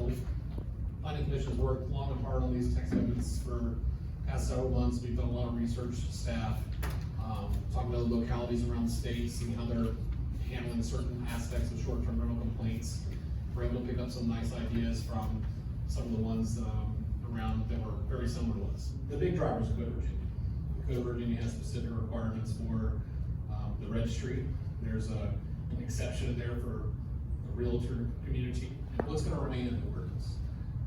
rental. Planning Commission has worked long and hard on these text amendments for past several months. We've done a lot of research, staff, talking to other localities around the state, seeing how they're handling certain aspects of short-term rental complaints. We're able to pick up some nice ideas from some of the ones around that were very similar to us. The big drivers of Code of Virginia. Code of Virginia has specific requirements for the registry. There's an exception in there for the realtor community. And what's going to remain in the ordinance?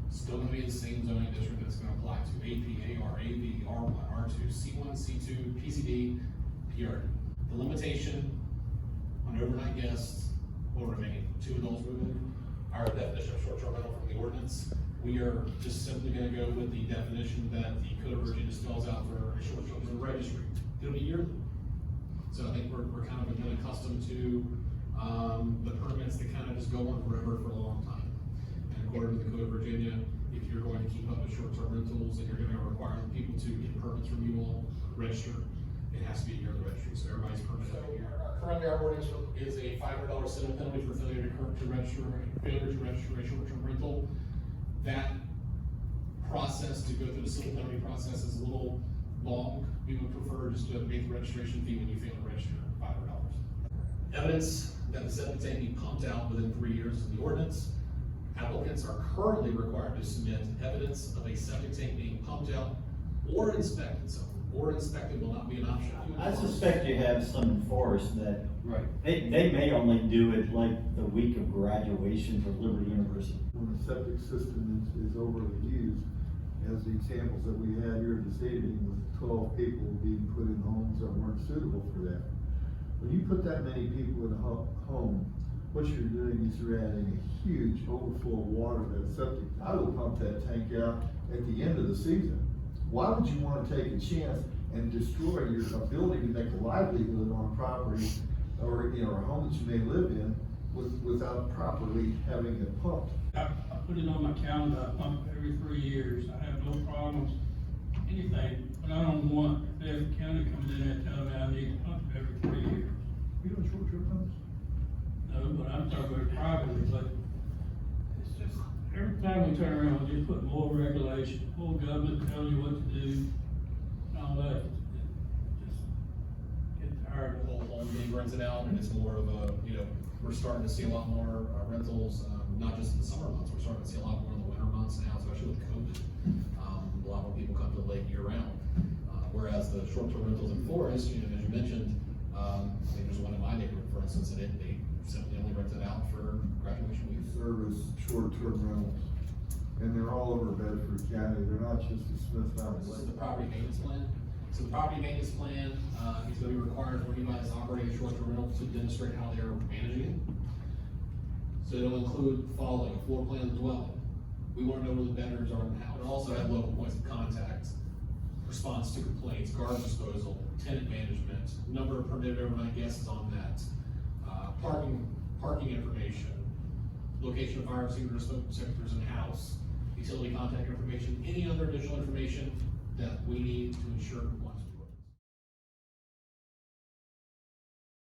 Still going to be the same zoning district that's going to apply to AP, AR, AV, R1, R2, C1, C2, PCD, PRD. The limitation on overnight guests will remain. 2 adults moving. Our definition of short-term rental from the ordinance. We are just simply going to go with the definition that the Code of Virginia spells out for a short-term rental registry. It'll be yearly. So I think we're kind of been accustomed to the permits that kind of just go on forever for a long time. And according to the Code of Virginia, if you're going to keep up with short-term rentals and you're going to require people to get permits from you all, register, it has to be a yearly registry. So everybody's permit every year. Currently, our ordinance is a $500 civil penalty for failure to register a short-term rental. That process to go through the civil penalty process is a little long. We would prefer just to make the registration fee when you fail to register, $500. Evidence that the septic tank be pumped out within 3 years of the ordinance. Applicants are currently required to submit evidence of a septic tank being pumped out or inspected. So, or inspected will not be an option. I suspect you have some enforced that, Right. they may only do it like the week of graduation for Liberty University. When the septic system is overly used, as the examples that we had here this evening with 12 people being put in homes that weren't suitable for that. When you put that many people in a home, what you're doing is you're adding a huge overflow of water to that septic. I would pump that tank out at the end of the season. Why would you want to take a chance and destroy your ability to make a livelihood on property or, you know, a home that you may live in without properly having it pumped? I put it on my calendar, I pump every 3 years, I have no problems, anything, but I don't want Bedford County comes in and telling me I need to pump every 3 years. You don't short-term rentals? No, but I'm talking about privately, but it's just, every time we turn around, we just put more regulation, more government telling you what to do, and all that, just get tired of The it. whole home being rented out, and it's more of a, you know, we're starting to see a lot more rentals, not just in the summer months, we're starting to see a lot more in the winter months now, especially with COVID. A lot more people come to the lake year round. Whereas the short-term rentals in Forest, you know, as you mentioned, I think there's one in my neighborhood, for instance, and they simply only rent it out for graduation week. Service short-term rentals, and they're all over Bedford County. They're not just a Smith Mountain This is Lake. the property maintenance plan. So the property maintenance plan is going to be required for anybody that's operating a short-term rental to demonstrate how they're managing it. So it'll include the following: a floor plan of the dwelling. We want to know where the bedrooms are in the house. It'll also have local points of contact, response to complaints, garbage disposal, tenant management, number of permitted overnight guests on that, parking information, location of fire extinguishers in house, utility contact information, any other additional information that we need to ensure compliance.